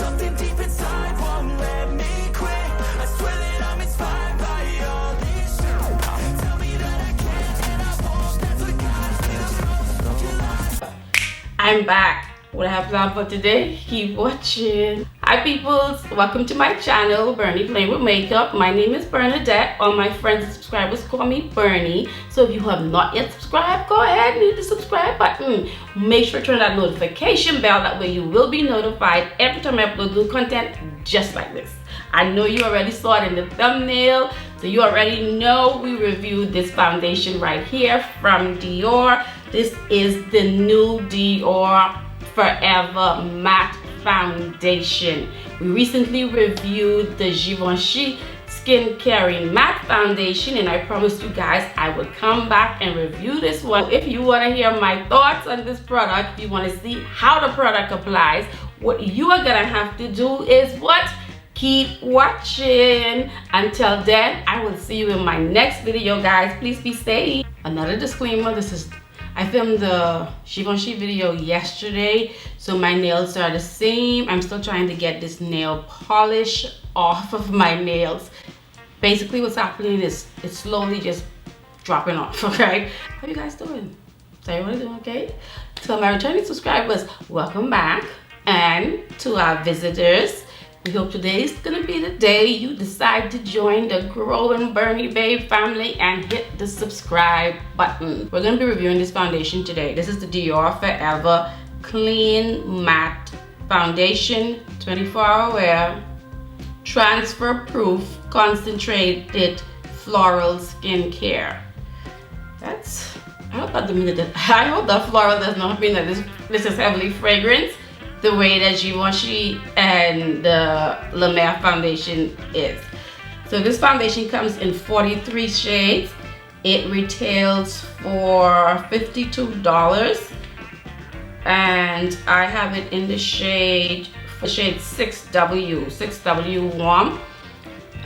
Something deep inside won't let me quit. I swear that I'm inspired by all this shit. Tell me that I can't, and I won't. That's what got me. I'm back. What I have planned for today? Keep watching. Hi peoples, welcome to my channel, Bernie Playing with Makeup. My name is Bernadette. All my friends and subscribers call me Bernie. So if you have not yet subscribed, go ahead and hit the subscribe button. Make sure to turn that notification bell, that way you will be notified every time I upload new content just like this. I know you already saw it in the thumbnail, so you already know we reviewed this foundation right here from Dior. This is the new Dior Forever Matte Foundation. We recently reviewed the Givenchy Skin Caring Matte Foundation, and I promised you guys I would come back and review this one. If you want to hear my thoughts on this product, if you want to see how the product applies, what you are gonna have to do is what? Keep watching. Until then, I will see you in my next video, guys. Please be safe. Another disclaimer, I filmed the Givenchy video yesterday, so my nails are the same. I'm still trying to get this nail polish off of my nails. Basically what's happening is it's slowly just dropping off, okay? How you guys doing? So everybody doing okay? To my returning subscribers, welcome back. And to our visitors, we hope today is gonna be the day you decide to join the growing Bernie Babe family and hit the subscribe button. We're gonna be reviewing this foundation today. This is the Dior Forever Clean Matte Foundation, 24-hour wear, transfer proof, concentrated floral skincare. I hope that floral does not mean that this is heavily fragrant, the way that Givenchy and the La Mer foundation is. So this foundation comes in 43 shades. It retails for $52, and I have it in the shade 6W. 6W warm.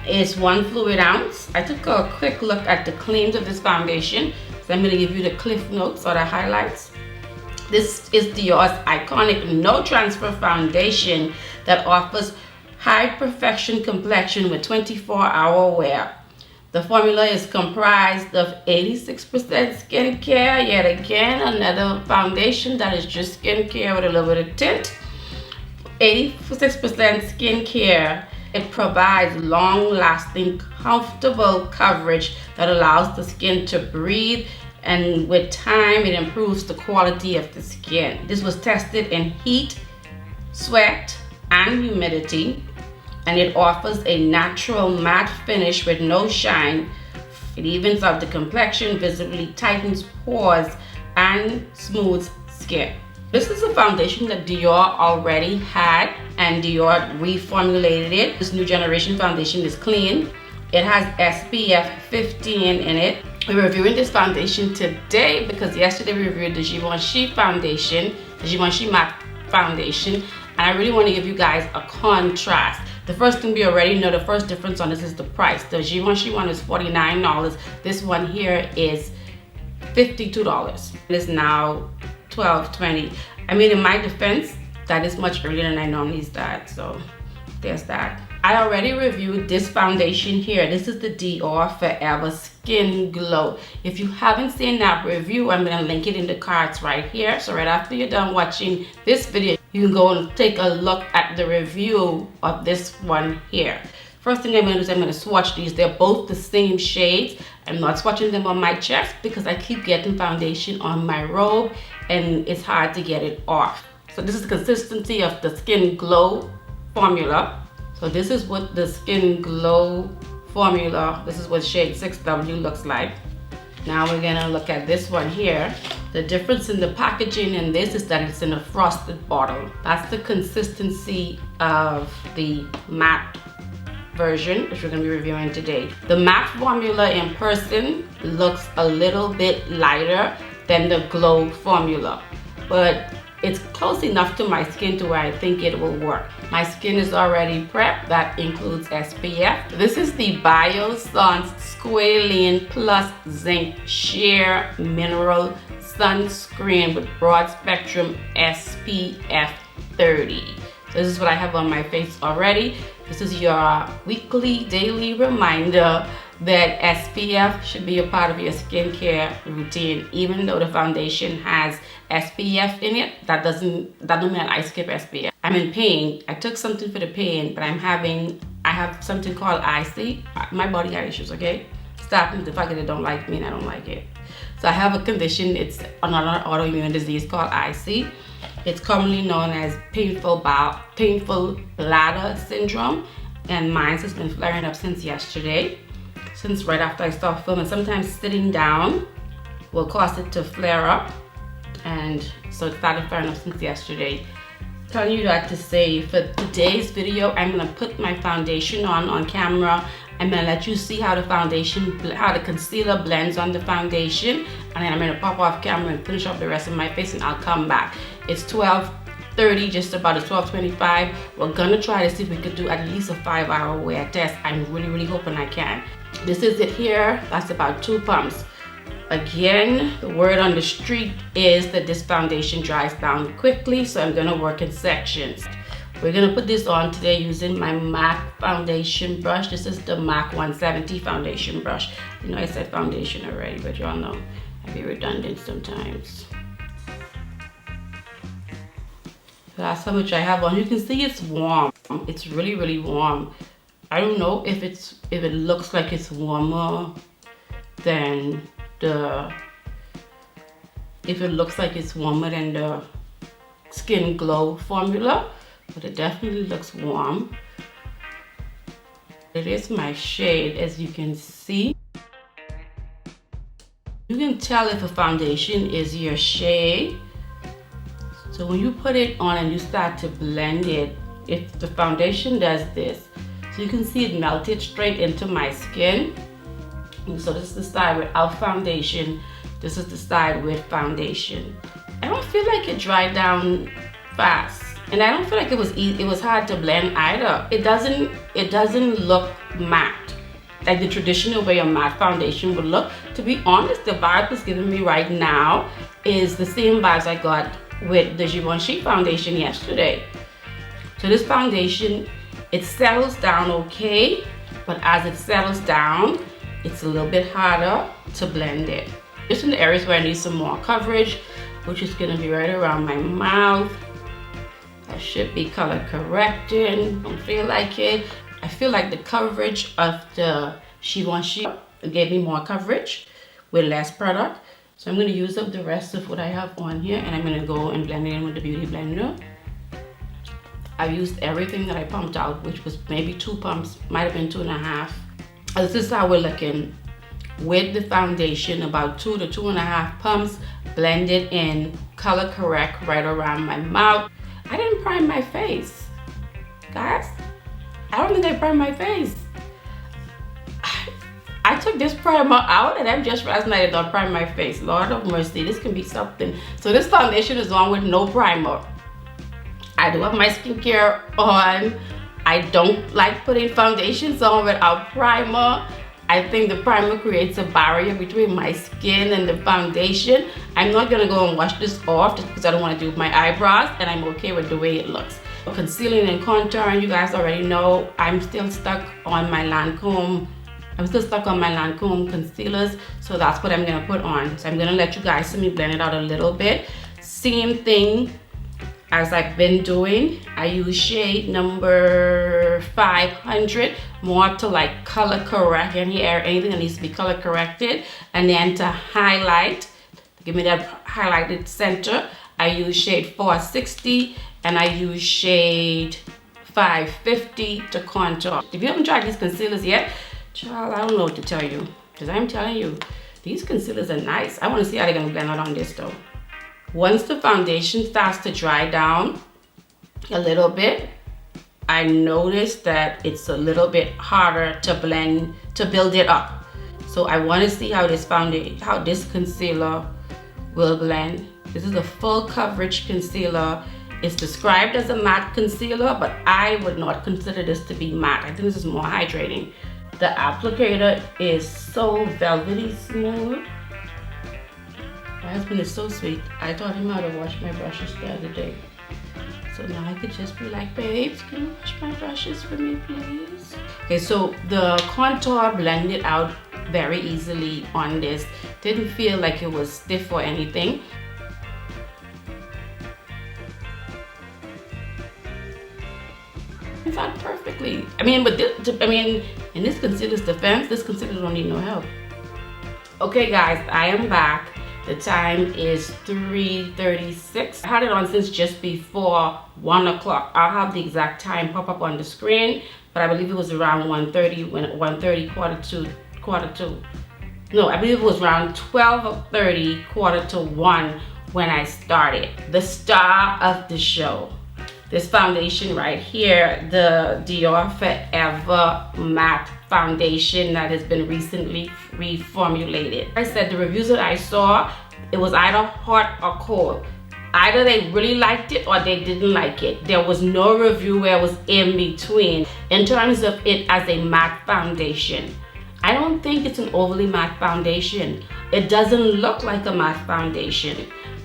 It's 1 fluid ounce. I took a quick look at the claims of this foundation, so I'm going to give you the cliff notes or the highlights. This is Dior's iconic no transfer foundation that offers high perfection complexion with 24-hour wear. The formula is comprised of 86% skincare, yet again another foundation that is just skincare with a little bit of tint. 86% skincare. It provides long-lasting, comfortable coverage that allows the skin to breathe, and with time it improves the quality of the skin. This was tested in heat, sweat, and humidity, and it offers a natural matte finish with no shine. It evens out the complexion, visibly tightens pores, and smooths skin. This is a foundation that Dior already had, and Dior reformulated it. This new generation foundation is clean. It has SPF 15 in it. We're reviewing this foundation today because yesterday we reviewed the Givenchy foundation, the Givenchy matte foundation, and I really want to give you guys a contrast. The first thing we already know, the first difference on this is the price. The Givenchy one is $49. This one here is $52. It is now $12.20. I mean, in my defense, that is much earlier than I normally start, so there's that. I already reviewed this foundation here. This is the Dior Forever Skin Glow. If you haven't seen that review, I'm gonna link it in the cards right here. So right after you're done watching this video, you can go and take a look at the review of this one here. First thing I'm gonna do is I'm gonna swatch these. They're both the same shades. I'm not swatching them on my chest because I keep getting foundation on my robe and it's hard to get it off. So this is the consistency of the Skin Glow formula. So this is what the Skin Glow formula, this is what shade 6W looks like. Now we're gonna look at this one here. The difference in the packaging in this is that it's in a frosted bottle. That's the consistency of the matte version, which we're gonna be reviewing today. The matte formula in person looks a little bit lighter than the Glow formula, but it's close enough to my skin to where I think it will work. My skin is already prepped. That includes SPF. This is the Biossance Squalene Plus Zinc Sheer Mineral Sunscreen with broad spectrum SPF 30. So this is what I have on my face already. This is your weekly, daily reminder that SPF should be a part of your skincare routine. Even though the foundation has SPF in it, that don't mean I skip SPF. I'm in pain. I took something for the pain, but I have something called IC. My body has issues, okay? Stop the fact that they don't like me and I don't like it. So I have a condition, it's another autoimmune disease called IC. It's commonly known as painful bladder syndrome, and mine has been flaring up since yesterday, since right after I stopped filming. Sometimes sitting down will cause it to flare up, and so it started flaring up since yesterday. Telling you that to say, for today's video, I'm gonna put my foundation on camera. I'm gonna let you see how the concealer blends on the foundation, and then I'm gonna pop off camera and finish up the rest of my face, and I'll come back. It's 12:30, just about. It's 12:25. We're gonna try to see if we could do at least a 5-hour wear test. I'm really hoping I can. This is it here. That's about 2 pumps. Again, the word on the street is that this foundation dries down quickly, so I'm gonna work in sections. We're gonna put this on today using my MAC foundation brush. This is the MAC 170 foundation brush. You know I said foundation already, but y'all know I be redundant sometimes. That's how much I have on. You can see it's warm. It's really warm. I don't know if it looks like it's warmer than the Skin Glow formula, but it definitely looks warm. It is my shade, as you can see. You can tell if a foundation is your shade. So when you put it on and you start to blend it, if the foundation does this, so you can see it melted straight into my skin. So this is the side without foundation. This is the side with foundation. I don't feel like it dried down fast, and I don't feel like it was easy. It was hard to blend either. It doesn't look matte like the traditional way a matte foundation would look. To be honest, the vibe it's giving me right now is the same vibes I got with the Givenchy foundation yesterday. So this foundation, it settles down okay, but as it settles down, it's a little bit harder to blend it. Just in the areas where I need some more coverage, which is gonna be right around my mouth. I should be color correcting. Don't feel like it. I feel like the coverage of the Givenchy gave me more coverage with less product. So I'm gonna use up the rest of what I have on here, and I'm gonna go and blend it in with the Beauty Blender. I used everything that I pumped out, which was maybe 2 pumps, might have been 2.5. This is how we're looking with the foundation, about 2 to 2.5 pumps, blended in, color correct right around my mouth. I didn't prime my face, guys. I don't think I primed my face. I took this primer out and I'm just realizing I did not prime my face. Lord of mercy, this can be something. So this foundation is on with no primer. I do have my skincare on. I don't like putting foundations on without primer. I think the primer creates a barrier between my skin and the foundation. I'm not gonna go and wash this off just because I don't want to do my eyebrows, and I'm okay with the way it looks. Concealing and contouring, you guys already know I'm still stuck on my Lancome. I'm still stuck on my Lancome concealers, so that's what I'm gonna put on. So I'm gonna let you guys see me blend it out a little bit. Same thing as I've been doing. I use shade number 500 more to like color correct any hair, anything that needs to be color corrected, and then to highlight, give me that highlighted center, I use shade 460 and I use shade 550 to contour. If you haven't tried these concealers yet, child, I don't know what to tell you, because I'm telling you, these concealers are nice. I want to see how they're gonna blend out on this though. Once the foundation starts to dry down a little bit, I noticed that it's a little bit harder to blend, to build it up. So I want to see how this concealer will blend. This is a full coverage concealer. It's described as a matte concealer, but I would not consider this to be matte. I think this is more hydrating. The applicator is so velvety smooth. My husband is so sweet. I taught him how to wash my brushes the other day. So So now I could just be like, babes, can you wash my brushes for me, please? Okay, so the contour blended out very easily on this. Didn't feel like it was stiff or anything. It's not perfectly. I mean, but this, in this concealer's defense, this concealer don't need no help. Okay, guys, I am back. The time is 3:36. I had it on since just before 1 o'clock. I'll have the exact time pop up on the screen, but I believe it was around 1:30 when 1:30, quarter to. No, I believe it was around 12:30, quarter to 1 when I started. The star of the show. This foundation right here, the DIOR Forever Matte Foundation that has been recently reformulated. I said the reviews that I saw, it was either hot or cold. Either they really liked it or they didn't like it. There was no review where it was in between in terms of it as a matte foundation. I don't think it's an overly matte foundation. It doesn't look like a matte foundation.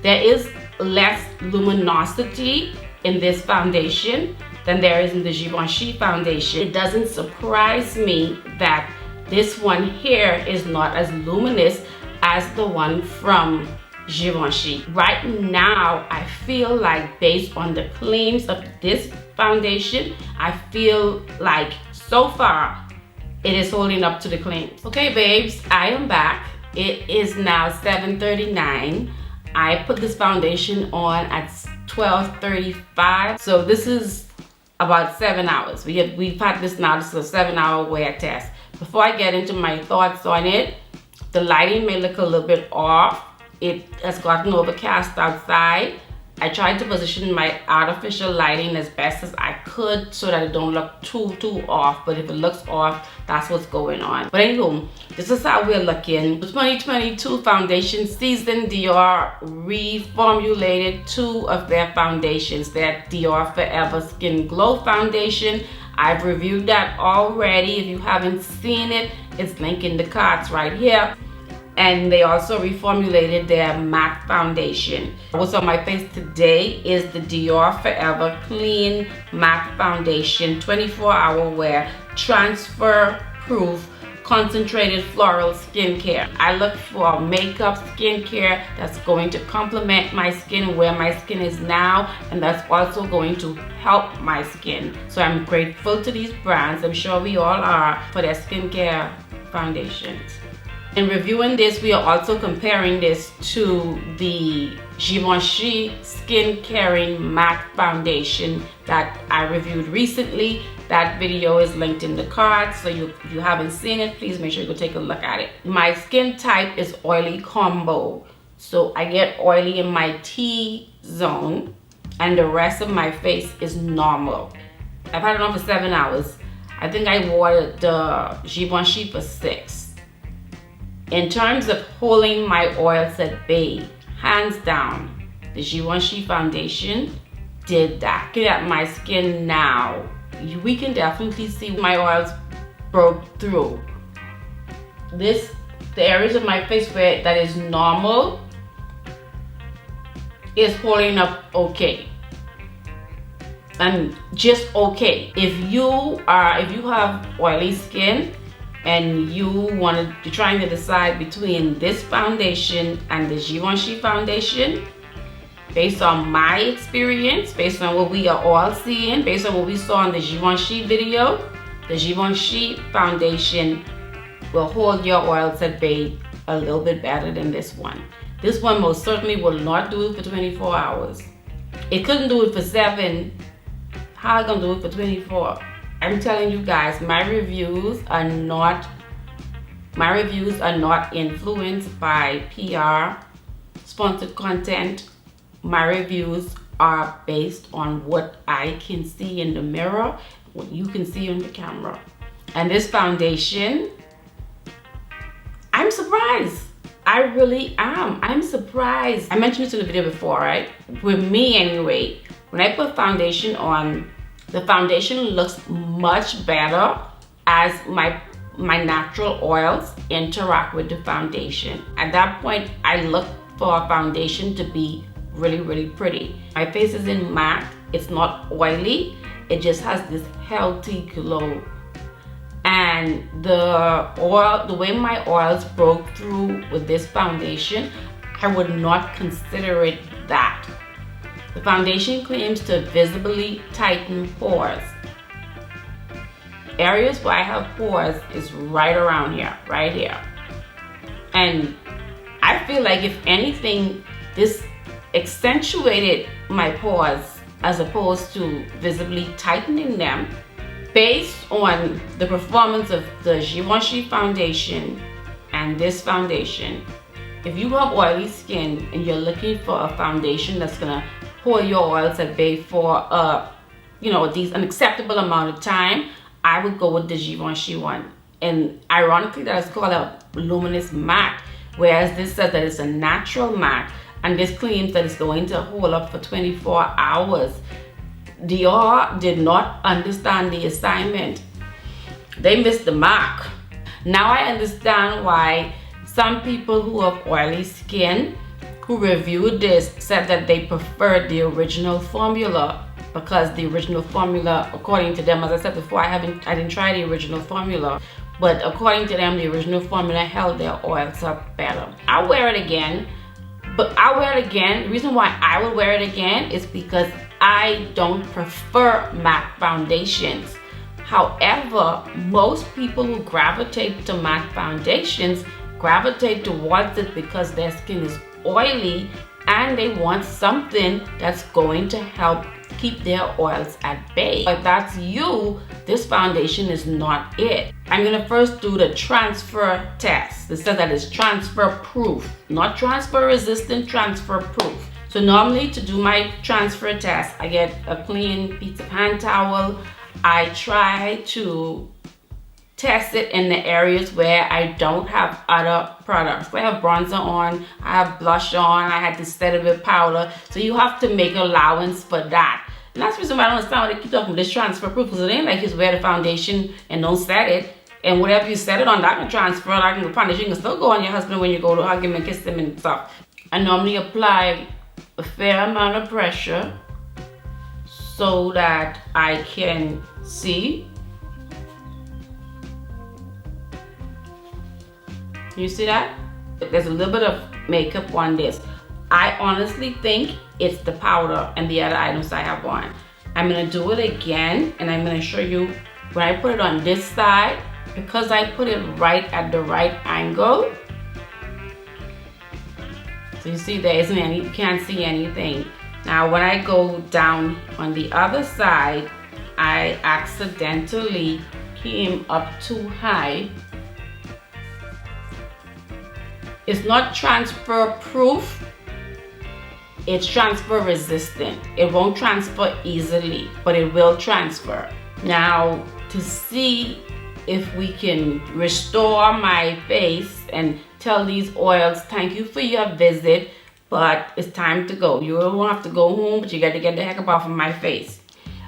There is less luminosity in this foundation than there is in the Givenchy foundation. It doesn't surprise me that this one here is not as luminous as the one from Givenchy. Right now, I feel like based on the claims of this foundation, I feel like so far it is holding up to the claims. Okay, babes, I am back. It is now 7:39. I put this foundation on at 12:35. So this is about 7 hours. We've had this now. This is a 7-hour wear test. Before I get into my thoughts on it, the lighting may look a little bit off. It has gotten overcast outside. I tried to position my artificial lighting as best as I could so that it don't look too off, but if it looks off, that's what's going on. But anywho, this is how we're looking. The 2022 foundation season, DIOR reformulated 2 of their foundations. Their DIOR Forever Skin Glow Foundation. I've reviewed that already. If you haven't seen it, it's linked in the cards right here. And they also reformulated their matte foundation. What's on my face today is the DIOR Forever Clean Matte Foundation 24-hour wear, transfer proof, concentrated floral skincare. I look for makeup skincare that's going to complement my skin where my skin is now, and that's also going to help my skin. So I'm grateful to these brands, I'm sure we all are, for their skincare foundations. In reviewing this, we are also comparing this to the Givenchy Skin Caring Matte Foundation that I reviewed recently. That video is linked in the cards, so if you haven't seen it, please make sure you go take a look at it. My skin type is oily combo, so I get oily in my T-zone, and the rest of my face is normal. I've had it on for 7 hours. I think I wore the Givenchy for 6. In terms of holding my oils at bay, hands down, the Givenchy foundation did that. Look at my skin now. We can definitely see my oils broke through. The areas of my face where that is normal is holding up okay. And just okay. If you have oily skin, and you're trying to decide between this foundation and the Givenchy foundation, based on my experience, based on what we are all seeing, based on what we saw in the Givenchy video, the Givenchy foundation will hold your oils at bay a little bit better than this one. This one most certainly will not do it for 24 hours. It couldn't do it for 7. How am I gonna do it for 24? I'm telling you guys, my reviews are not influenced by PR, sponsored content. My reviews are based on what I can see in the mirror, what you can see on the camera. And this foundation, I'm surprised. I really am. I'm surprised. I mentioned this in the video before, right? With me anyway, when I put foundation on, the foundation looks much better as my natural oils interact with the foundation. At that point, I look for a foundation to be really, really pretty. My face isn't matte, it's not oily, it just has this healthy glow. And the way my oils broke through with this foundation, I would not consider it that. The foundation claims to visibly tighten pores. Areas where I have pores is right around here, right here. And I feel like if anything, this accentuated my pores as opposed to visibly tightening them. Based on the performance of the Givenchy foundation and this foundation, if you have oily skin and you're looking for a foundation that's gonna hold your oils at bay for an acceptable amount of time, I would go with the Givenchy one. And ironically, that is called a luminous matte, whereas this says that it's a natural matte, and this claims that it's going to hold up for 24 hours. DIOR did not understand the assignment. They missed the mark. Now I understand why some people who have oily skin who reviewed this said that they preferred the original formula, because the original formula, according to them, as I said before, I didn't try the original formula, but according to them, the original formula held their oils up better. I'll wear it again, but I'll wear it again. The reason why I will wear it again is because I don't prefer matte foundations. However, most people who gravitate to matte foundations gravitate towards it because their skin is oily and they want something that's going to help keep their oils at bay. If that's you, this foundation is not it. I'm gonna first do the transfer test. It says that it's transfer proof, not transfer resistant, transfer proof. So normally to do my transfer test, I get a clean piece of hand towel. I try to test it in the areas where I don't have other products. I have bronzer on, I have blush on, I had to set it with powder. So you have to make allowance for that. And that's the reason why I don't understand why they keep talking about this transfer proof, because it ain't like you just wear the foundation and don't set it. And whatever you set it on, that can transfer, that can foundation can still go on your husband when you go to hug him and kiss him and stuff. I normally apply a fair amount of pressure so that I can see. You see that? There's a little bit of makeup on this. I honestly think it's the powder and the other items I have on. I'm gonna do it again, and I'm gonna show you when I put it on this side, because I put it right at the right angle. So you see there isn't any, you can't see anything. Now when I go down on the other side, I accidentally came up too high. It's not transfer proof, it's transfer resistant. It won't transfer easily, but it will transfer. Now, to see if we can restore my face and tell these oils, thank you for your visit, but it's time to go. You don't have to go home, but you got to get the heck up off of my face.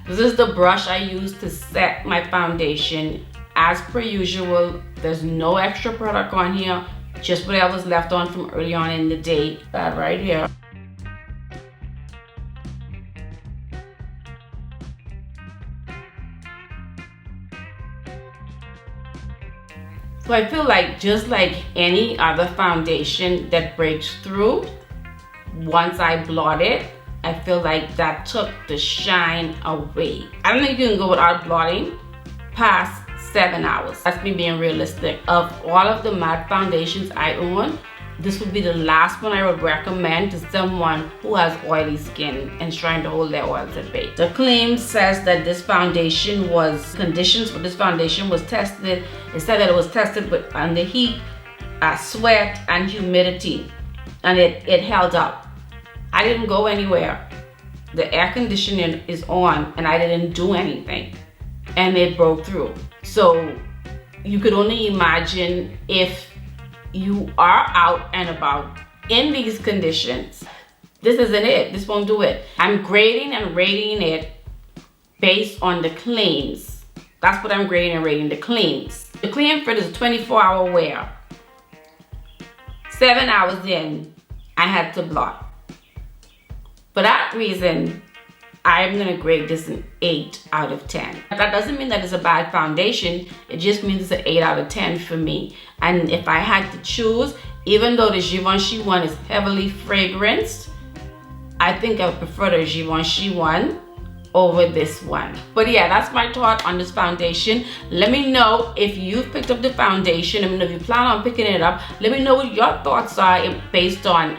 This is the brush I use to set my foundation. As per usual, there's no extra product on here, just whatever's left on from early on in the day. That right here. So I feel like just like any other foundation that breaks through, once I blot it, I feel like that took the shine away. I don't think you can go without blotting past 7 hours. That's me being realistic. Of all of the matte foundations I own, this would be the last one I would recommend to someone who has oily skin and is trying to hold their oils at bay. The claim says that this foundation was, conditions for this foundation was tested. It said that it was tested with under heat, sweat, and humidity, and it held up. I didn't go anywhere. The air conditioning is on and I didn't do anything, and it broke through. So you could only imagine if you are out and about in these conditions. This isn't it. This won't do it. I'm grading and rating it based on the claims. That's what I'm grading and rating, the claims. The claim for this is a 24-hour wear. 7 hours in, I had to blot. For that reason, I'm going to grade this an 8 out of 10. That doesn't mean that it's a bad foundation. It just means it's an 8 out of 10 for me. And if I had to choose, even though the Givenchy one is heavily fragranced, I think I would prefer the Givenchy one over this one. But yeah, that's my thought on this foundation. Let me know if you've picked up the foundation. Let me know if you plan on picking it up. Let me know what your thoughts are based on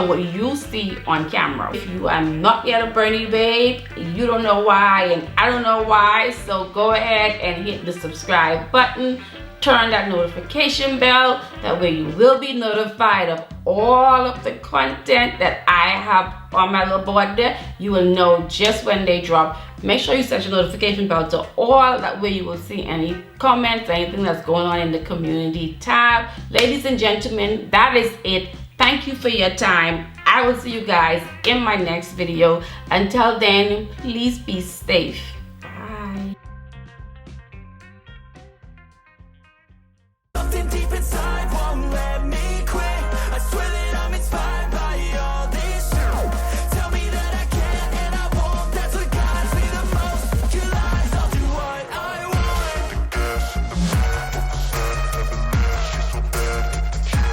what you see on camera. If you are not yet a Bernie babe, you don't know why and I don't know why, so go ahead and hit the subscribe button. Turn that notification bell. That way you will be notified of all of the content that I have on my little board there. You will know just when they drop. Make sure you set your notification bell to all. That way you will see any comments, anything that's going on in the community tab. Ladies and gentlemen, that is it. Thank you for your time. I will see you guys in my next video. Until then, please be safe.